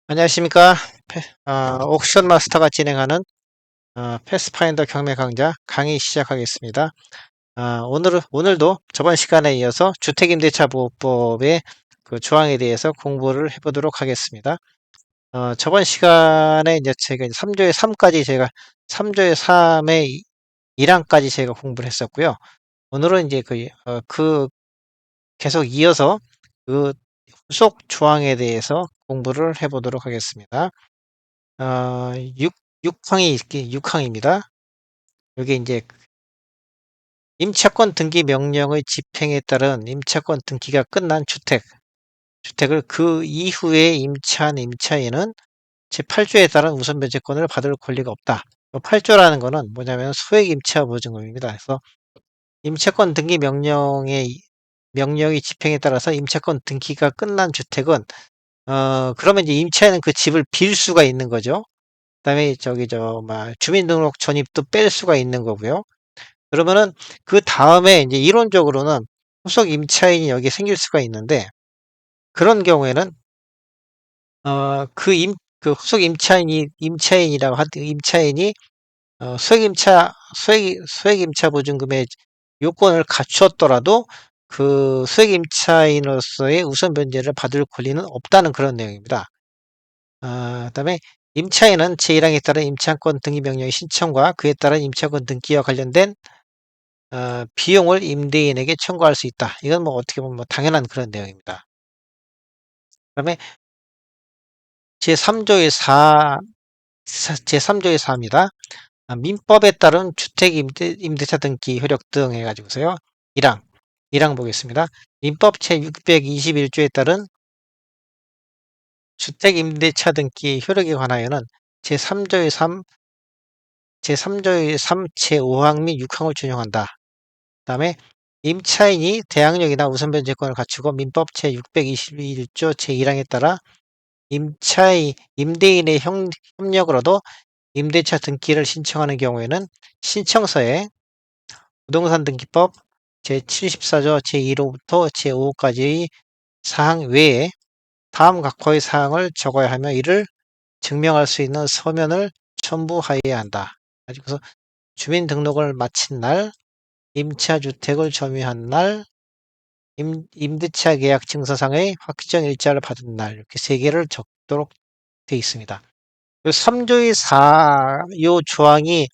안녕하십니까. 옥션 마스터가 진행하는 패스파인더 경매 강좌 강의 시작하겠습니다. 오늘도 저번 시간에 이어서 주택임대차보호법의 그 조항에 대해서 공부를 해보도록 하겠습니다. 저번 시간에 이제 제가 3조의 3까지 제가 3조의 3의 1항까지 제가 공부를 했었고요. 오늘은 이제 그 계속 이어서 그 후속 조항에 대해서 공부를 해보도록 하겠습니다. 6항이 6항입니다. 여기 이제 임차권 등기 명령의 집행에 따른 임차권 등기가 끝난 주택을 그 이후에 임차한 임차인은 제8조에 따른 우선 변제권을 받을 권리가 없다. 8조라는 거는 뭐냐면 소액 임차 보증금입니다. 그래서 임차권 등기 명령의 집행에 따라서 임차권 등기가 끝난 주택은 그러면 이제 임차인은 그 집을 빌 수가 있는 거죠. 그다음에 주민등록 전입도 뺄 수가 있는 거고요. 그러면은 그 다음에 이제 이론적으로는 후속 임차인이 여기 생길 수가 있는데 그런 경우에는 그 후속 임차인이라고 한 임차인이 소액 임차 보증금의 요건을 갖추었더라도 그 소액 임차인으로서의 우선 변제를 받을 권리는 없다는 그런 내용입니다. 그다음에 임차인은 제1항에 따른 임차권 등기 명령의 신청과 그에 따른 임차권 등기와 관련된 비용을 임대인에게 청구할 수 있다. 이건 뭐 어떻게 보면 뭐 당연한 그런 내용입니다. 그다음에 제3조의 4, 제3조의 4입니다. 민법에 따른 주택임대차 등기 효력 등 해가지고서요. 1항 보겠습니다. 민법 제621조에 따른 주택임대차 등기 효력에 관하여는 제3조의 3, 제3조의 3, 제5항 및 6항을 준용한다. 그 다음에 임차인이 대항력이나 우선변제권을 갖추고 민법 제621조 제1항에 따라 임대인의 협력으로도 임대차 등기를 신청하는 경우에는 신청서에 부동산 등기법 제74조 제1호부터 제5호까지의 사항 외에 다음 각호의 사항을 적어야 하며 이를 증명할 수 있는 서면을 첨부하여야 한다. 그래서 주민등록을 마친 날, 임차주택을 점유한 날, 임대차 계약 증서상의 확정 일자를 받은 날 이렇게 세 개를 적도록 되어 있습니다. 3조의 4, 요 조항이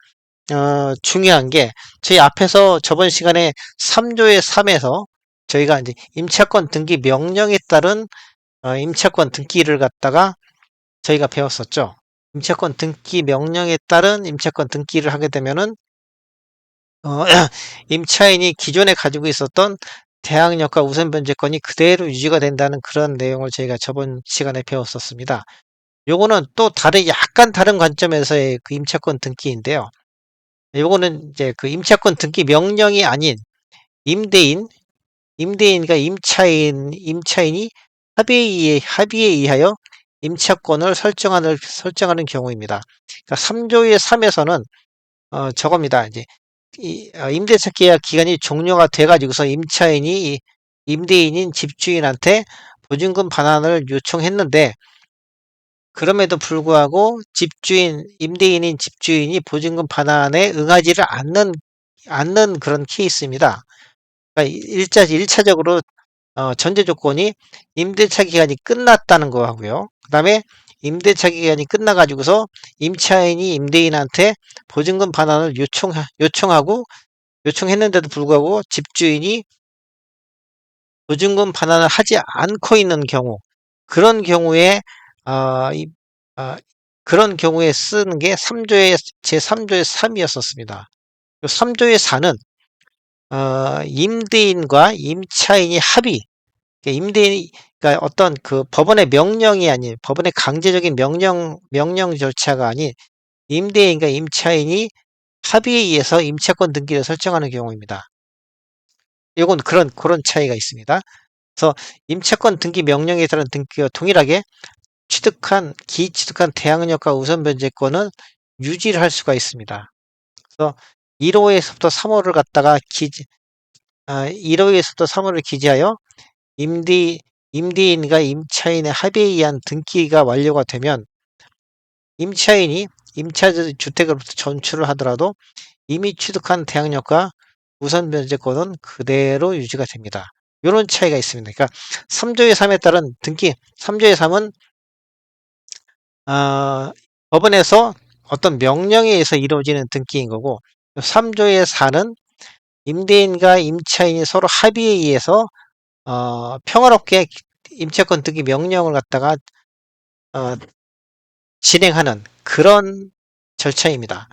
중요한 게 저희 앞에서 저번 시간에 3조의 3에서 저희가 이제 임차권 등기 명령에 따른 임차권 등기를 갖다가 저희가 배웠었죠. 임차권 등기 명령에 따른 임차권 등기를 하게 되면은 임차인이 기존에 가지고 있었던 대항력과 우선 변제권이 그대로 유지가 된다는 그런 내용을 저희가 저번 시간에 배웠었습니다. 요거는 또 약간 다른 관점에서의 그 임차권 등기인데요. 요거는 이제 그 임차권 등기 명령이 아닌 임대인과 임차인이 합의에 의하여 임차권을 설정하는 경우입니다. 그러니까 3조의 3에서는 저겁니다. 이제 임대차 계약 기간이 종료가 돼가지고서 임대인인 집주인한테 보증금 반환을 요청했는데 그럼에도 불구하고 임대인인 집주인이 보증금 반환에 응하지를 않는 그런 케이스입니다. 그러니까 1차적으로 전제 조건이 임대차 기간이 끝났다는 거하고요. 그 다음에 임대차 기간이 끝나가지고서 임차인이 임대인한테 보증금 반환을 요청했는데도 불구하고 집주인이 보증금 반환을 하지 않고 있는 경우, 그런 경우에, 어, 이- 어, 그런 경우에 쓰는 게 제3조의 3이었었습니다. 3조의 4는 임대인과 임차인이 그러니까 어떤 그 법원의 명령이 아닌 법원의 강제적인 명령 절차가 아닌 임대인과 임차인이 합의에 의해서 임차권 등기를 설정하는 경우입니다. 요건 그런 차이가 있습니다. 그래서 임차권 등기 명령에 따른 등기와 동일하게 기취득한 대항력과 우선 변제권은 유지를 할 수가 있습니다. 그래서 1호에서부터 3호를 갖다가 1호에서부터 3호를 기재하여 임대, 임대인과 임차인의 합의에 의한 등기가 완료가 되면 임차인이 임차주택으로부터 전출을 하더라도 이미 취득한 대항력과 우선 변제권은 그대로 유지가 됩니다. 이런 차이가 있습니다. 그러니까 3조의 3에 따른 등기, 3조의 3은 법원에서 어떤 명령에 의해서 이루어지는 등기인 거고 3조의 4는 임대인과 임차인이 서로 합의에 의해서 평화롭게 임차권 등기 명령을 갖다가 어, 진행하는 그런 절차입니다.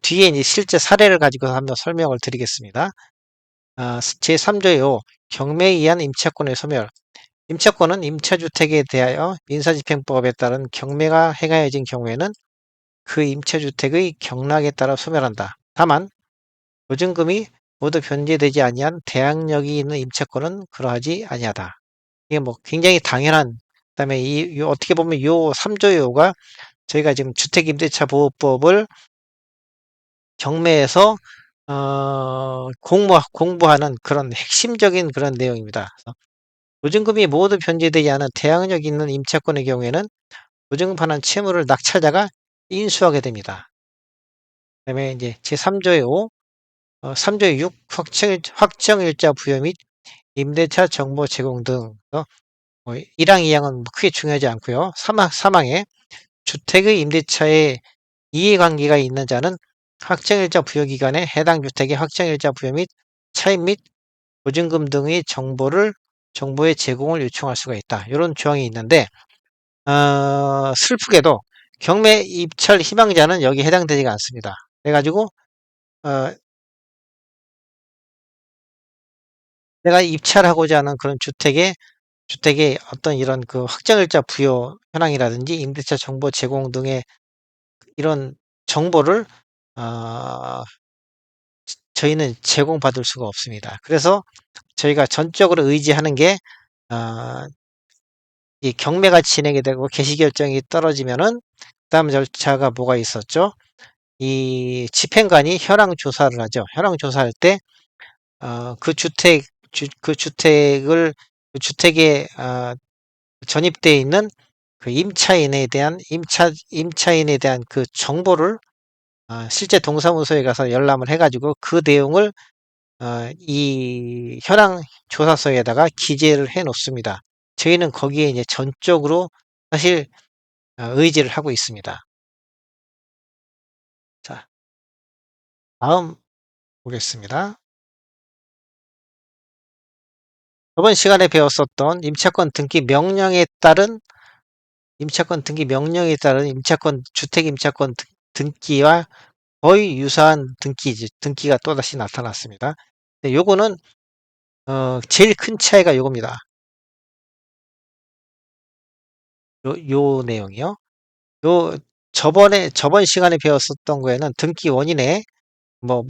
뒤에 이제 실제 사례를 가지고 한번 설명을 드리겠습니다. 제3조의 5 경매에 의한 임차권의 소멸. 임차권은 임차주택에 대하여 민사집행법에 따른 경매가 행하여진 경우에는 그 임차주택의 경락에 따라 소멸한다. 다만 보증금이 모두 변제되지 아니한 대항력이 있는 임차권은 그러하지 아니하다. 이게 뭐 굉장히 당연한, 그다음에 어떻게 보면 요 3조의 5가 저희가 지금 주택임대차보호법을 경매에서 공부하는 그런 핵심적인 그런 내용입니다. 그래서 보증금이 모두 변제되지 않은 대항력 있는 임차권의 경우에는 보증금판한 채무를 낙찰자가 인수하게 됩니다. 그다음에 이제 제3조의 5, 3조의 6 확정일자 부여 및 임대차 정보 제공 등 1항, 2항은 크게 중요하지 않고요. 사망에 주택의 임대차에 이해관계가 있는 자는 확정일자 부여 기간에 해당 주택의 확정일자 부여 및 차입 및 보증금 등의 정보의 제공을 요청할 수가 있다. 이런 조항이 있는데 슬프게도 경매 입찰 희망자는 여기에 해당되지가 않습니다. 그래가지고 어, 내가 입찰하고자 하는 그런 주택의 어떤 이런 그 확정일자 부여 현황이라든지 임대차 정보 제공 등의 이런 정보를 어, 저희는 제공받을 수가 없습니다. 그래서 저희가 전적으로 의지하는 게 어, 이 경매가 진행이 되고 개시결정이 떨어지면은 그다음 절차가 뭐가 있었죠? 이 집행관이 현황 조사를 하죠. 현황 조사할 때 그 주택에 전입되어 있는 그 임차인에 대한 그 정보를 실제 동사무소에 가서 열람을 해가지고 그 내용을 이 현황 조사서에다가 기재를 해 놓습니다. 저희는 거기에 이제 전적으로 사실 의지를 하고 있습니다. 자, 다음 보겠습니다. 저번 시간에 배웠었던 주택 임차권 등기와 거의 유사한 등기가 또다시 나타났습니다. 요거는 제일 큰 차이가 요겁니다. 요 내용이요. 요 저번 시간에 배웠었던 거에는 등기 원인에 뭐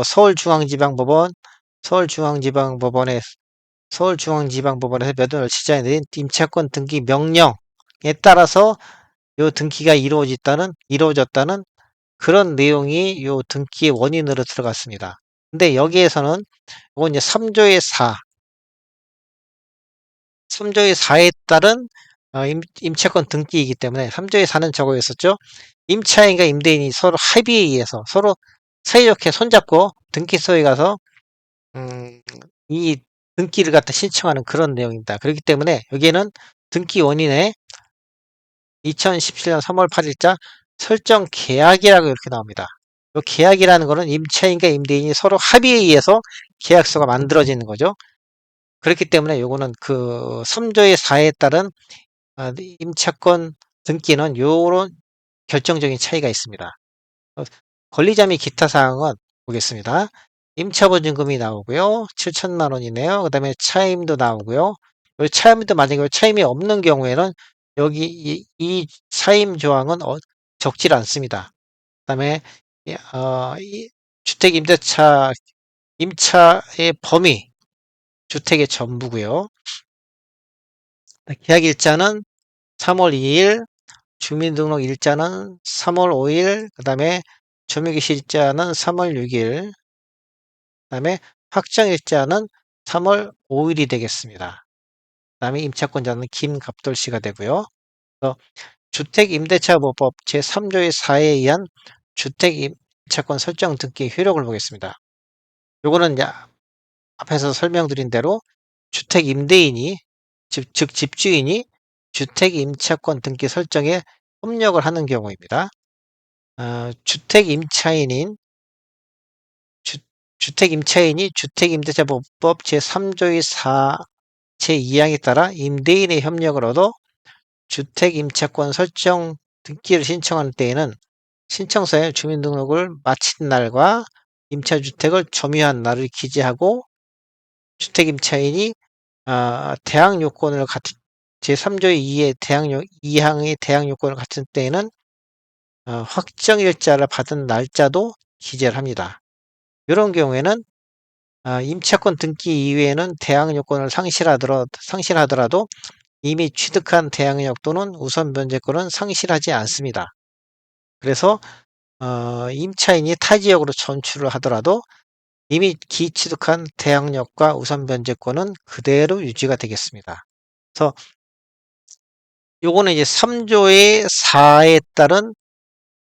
서울중앙지방법원에 서울중앙지방법원에서 몇 원을 시장에 내린 임차권 등기 명령에 따라서 요 등기가 이루어졌다는 그런 내용이 요 등기의 원인으로 들어갔습니다. 근데 여기에서는 이건 이제 3조의 4에 따른 임차권 등기이기 때문에 3조의 4는 저거였었죠. 임차인과 임대인이 서로 합의에 의해서 서로 사이좋게 손잡고 등기소에 가서 이 등기를 갖다 신청하는 그런 내용입니다. 그렇기 때문에 여기에는 등기 원인에 2017년 3월 8일자 설정 계약이라고 이렇게 나옵니다. 이 계약이라는 거는 임차인과 임대인이 서로 합의에 의해서 계약서가 만들어지는 거죠. 그렇기 때문에 요거는 그 3조의 4에 따른 임차권 등기는 요런 결정적인 차이가 있습니다. 권리자 및 기타 사항은 보겠습니다. 임차보증금이 나오고요. 7천만 원이네요. 그다음에 차임도 나오고요. 요 차임도 만약에 차임이 없는 경우에는 여기 이 차임 조항은 적질 않습니다. 그다음에 이 주택 임차의 범위, 주택의 전부고요. 계약 일자는 3월 2일, 주민등록 일자는 3월 5일, 그다음에 점유기시 일자는 3월 6일, 그다음에 확정 일자는 3월 5일이 되겠습니다. 그다음에 임차권자는 김갑돌 씨가 되고요. 그래서 주택임대차보호법 제3조의 4에 의한 주택임차권 설정 등기 효력을 보겠습니다. 요거는 이제 앞에서 설명드린 대로 주택임대인이 즉 집주인이 주택임차권 등기 설정에 협력을 하는 경우입니다. 주택임차인이 주택임대차보호법 제3조의 4 제2항에 따라 임대인의 협력을 얻어 주택임차권 설정 등기를 신청하는 때에는 신청서에 주민등록을 마친 날과 임차주택을 점유한 날을 기재하고 주택임차인이 대항 요건을 갖춘 제3조의 2항의 대항 요건을 갖춘 때에는 확정일자를 받은 날짜도 기재를 합니다. 이런 경우에는 임차권 등기 이외에는 대항 요건을 상실하더라도 이미 취득한 대항력 또는 우선 변제권은 상실하지 않습니다. 그래서 임차인이 타 지역으로 전출을 하더라도 이미 기취득한 대항력과 우선 변제권은 그대로 유지가 되겠습니다. 그래서 요거는 이제 3조의 4에 따른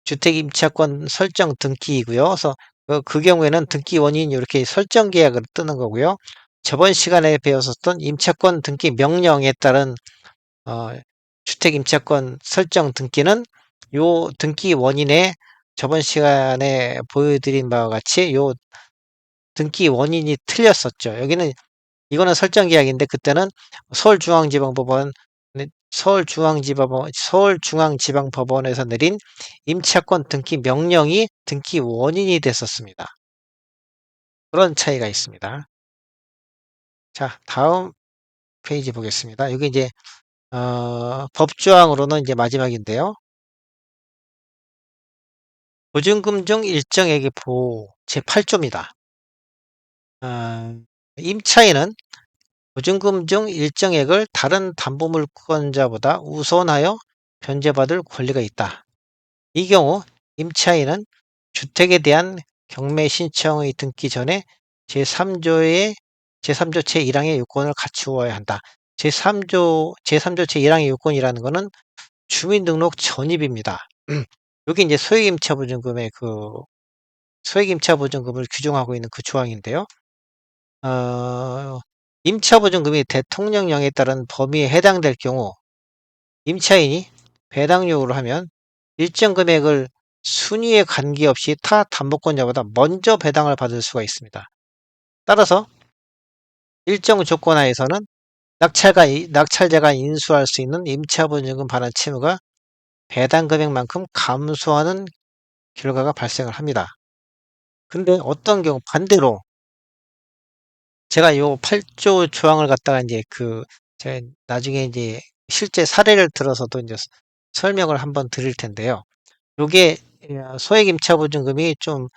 주택임차권 설정 등기이고요. 그래서 그 경우에는 등기 원인이 이렇게 설정 계약을 뜨는 거고요. 저번 시간에 배웠었던 임차권 등기 명령에 따른 주택임차권 설정 등기는 요 등기 원인에 저번 시간에 보여드린 바와 같이 요 등기 원인이 틀렸었죠. 이거는 설정 계약인데 그때는 서울중앙지방법원 서울중앙지방법원에서 내린 임차권 등기 명령이 등기 원인이 됐었습니다. 그런 차이가 있습니다. 자, 다음 페이지 보겠습니다. 여기 이제 법조항으로는 이제 마지막인데요. 보증금 중 일정액의 보호 제8조입니다. 임차인은 보증금 중 일정액을 다른 담보물권자보다 우선하여 변제받을 권리가 있다. 이 경우 임차인은 주택에 대한 경매 신청의 등기 전에 제3조 제1항의 요건을 갖추어야 한다. 제3조 제1항의 요건이라는 것은 주민등록 전입입니다. 여기 이제 소액임차보증금을 규정하고 있는 그 조항인데요. 임차보증금이 대통령령에 따른 범위에 해당될 경우 임차인이 배당 요구를 하면 일정 금액을 순위에 관계없이 타 담보권자보다 먼저 배당을 받을 수가 있습니다. 따라서 일정 조건 하에서는 낙찰자가 인수할 수 있는 임차보증금 반환 채무가 배당 금액만큼 감소하는 결과가 발생을 합니다. 근데 어떤 경우 반대로 제가 요 8조 조항을 갖다가 이제 제가 나중에 이제 실제 사례를 들어서도 이제 설명을 한번 드릴 텐데요. 요게 소액 임차보증금이 좀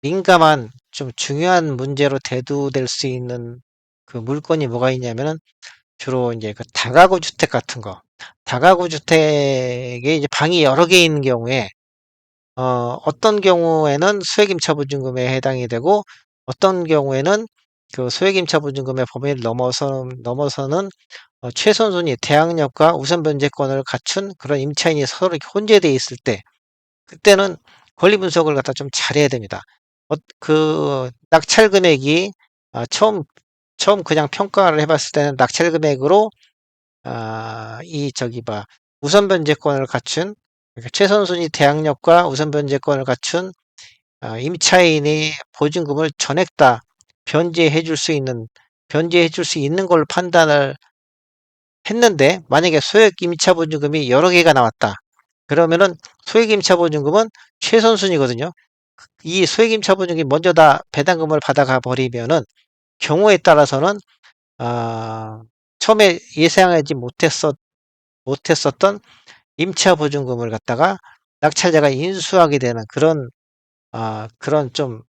민감한 좀 중요한 문제로 대두될 수 있는 그 물건이 뭐가 있냐면은 주로 이제 그 다가구 주택 같은 거. 다가구 주택에 이제 방이 여러 개 있는 경우에 어떤 경우에는 소액임차보증금에 해당이 되고 어떤 경우에는 그 소액임차보증금의 범위를 넘어서는 최선순위 대항력과 우선변제권을 갖춘 그런 임차인이 서로 이렇게 혼재되어 있을 때 그때는 권리 분석을 갖다 좀 잘해야 됩니다. 그 낙찰 금액이 처음 그냥 평가를 해봤을 때는 낙찰 금액으로 우선 변제권을 갖춘 그러니까 최선순위 대항력과 우선 변제권을 갖춘 임차인의 보증금을 전액 다 변제해 줄 수 있는 걸로 판단을 했는데 만약에 소액 임차 보증금이 여러 개가 나왔다. 그러면은 소액 임차 보증금은 최선순위거든요. 이 소액임차 보증금이 먼저 다 배당금을 받아가 버리면은 경우에 따라서는 아 처음에 예상하지 못했었던 임차 보증금을 갖다가 낙찰자가 인수하게 되는 그런 좀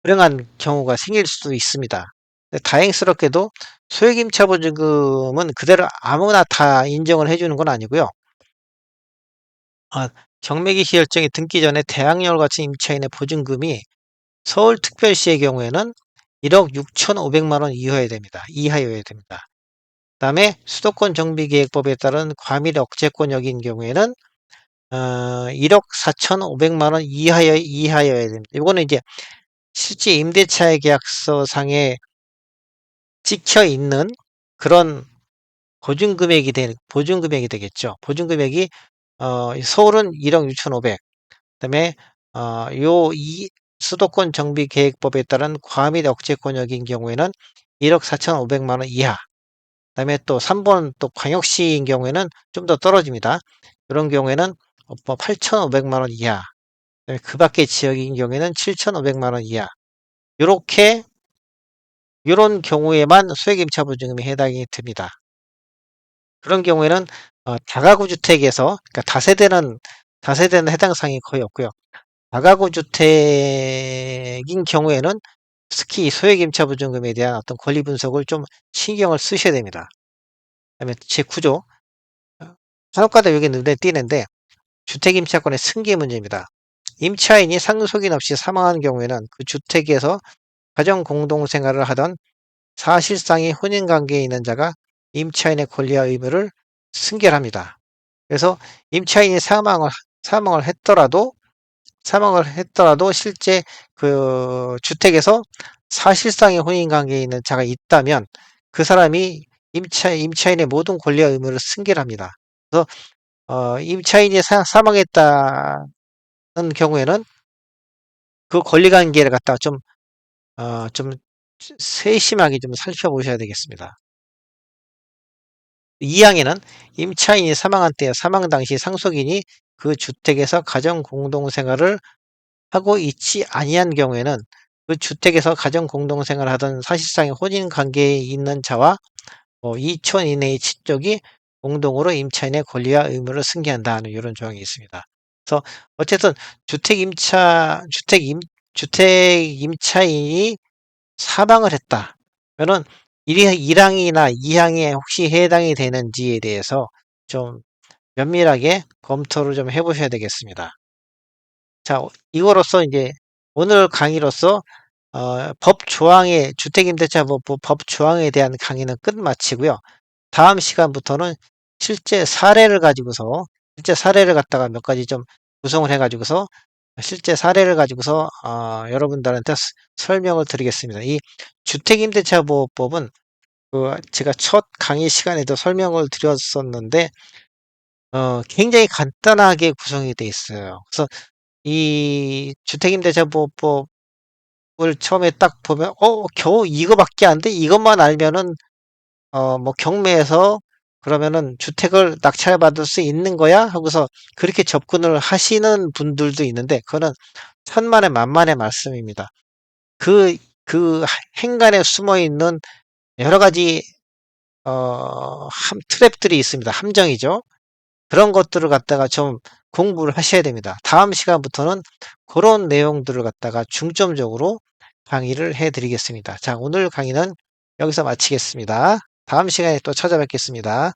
불행한 경우가 생길 수도 있습니다. 근데 다행스럽게도 소액임차 보증금은 그대로 아무나 다 인정을 해 주는 건 아니고요. 아 경매기시 결정이 등기 전에 대항력을 갖춘 임차인의 보증금이 서울특별시의 경우에는 1억 6,500만 원 이하여야 됩니다. 그다음에 수도권 정비계획법에 따른 과밀 억제권역인 경우에는 1억 4,500만 원 이하여야 됩니다. 이거는 이제 실제 임대차의 계약서상에 찍혀 있는 그런 보증금액이 되겠죠. 보증금액이 서울은 1억 6,500, 그다음에 이 수도권 정비계획법에 따른 과밀 억제권역인 경우에는 1억 4,500만 원 이하. 그다음에 또 3번 또 광역시인 경우에는 좀 더 떨어집니다. 이런 경우에는 8,500만 원 이하. 그다음에 그 밖의 지역인 경우에는 7,500만 원 이하. 요렇게 요런 경우에만 소액임차 보증금이 해당이 됩니다. 그런 경우에는 다가구 주택에서 그러니까 다세대는 해당 사항이 거의 없고요. 다가구 주택인 경우에는 특히 소액임차 보증금에 대한 어떤 권리 분석을 좀 신경을 쓰셔야 됩니다. 그다음에 제9조 산업가다 여기 눈에 띄는데 주택임차권의 승계 문제입니다. 임차인이 상속인 없이 사망한 경우에는 그 주택에서 가정 공동생활을 하던 사실상의 혼인관계에 있는 자가 임차인의 권리와 의무를 승계합니다. 그래서 임차인이 사망을 했더라도 실제 그 주택에서 사실상의 혼인관계에 있는 자가 있다면 그 사람이 임차인의 모든 권리와 의무를 승계합니다. 그래서 임차인이 사망했다는 경우에는 그 권리관계를 갖다가 좀 세심하게 좀 살펴보셔야 되겠습니다. 2항에는 임차인이 사망한 때 사망 당시 상속인이 그 주택에서 가정 공동생활을 하고 있지 아니한 경우에는 그 주택에서 가정 공동생활을 하던 사실상의 혼인 관계에 있는 자와 2촌 이내의 친족이 공동으로 임차인의 권리와 의무를 승계한다는 이런 조항이 있습니다. 그래서 어쨌든 주택임차인이 사망을 했다. 그러면 1항이나 2항에 혹시 해당이 되는지에 대해서 좀 면밀하게 검토를 좀 해보셔야 되겠습니다. 자, 이거로써 이제 오늘 강의로서 주택임대차법 조항에 대한 강의는 끝마치고요. 다음 시간부터는 실제 사례를 갖다가 몇 가지 좀 구성을 해가지고서 실제 사례를 가지고서 여러분들한테 설명을 드리겠습니다. 이 주택임대차보호법은 제가 첫 강의 시간에도 설명을 드렸었는데 굉장히 간단하게 구성이 돼 있어요. 그래서 이 주택임대차보호법을 처음에 딱 보면 겨우 이거밖에 안 돼? 이것만 알면은 뭐 경매에서 그러면은 주택을 낙찰받을 수 있는 거야? 하고서 그렇게 접근을 하시는 분들도 있는데 그거는 천만의 만만의 말씀입니다. 그 행간에 숨어 있는 여러 가지 트랩들이 있습니다. 함정이죠. 그런 것들을 갖다가 좀 공부를 하셔야 됩니다. 다음 시간부터는 그런 내용들을 갖다가 중점적으로 강의를 해드리겠습니다. 자, 오늘 강의는 여기서 마치겠습니다. 다음 시간에 또 찾아뵙겠습니다.